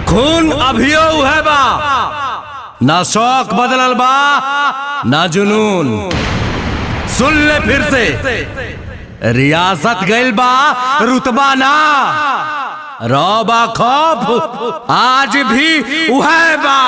खून अभियो है बा, ना शौक बदलल बा ना जुनून। सुन ले फिर से, रियासत गइल बा रुतबा ना, रौबा खौफ आज भी उहै बा।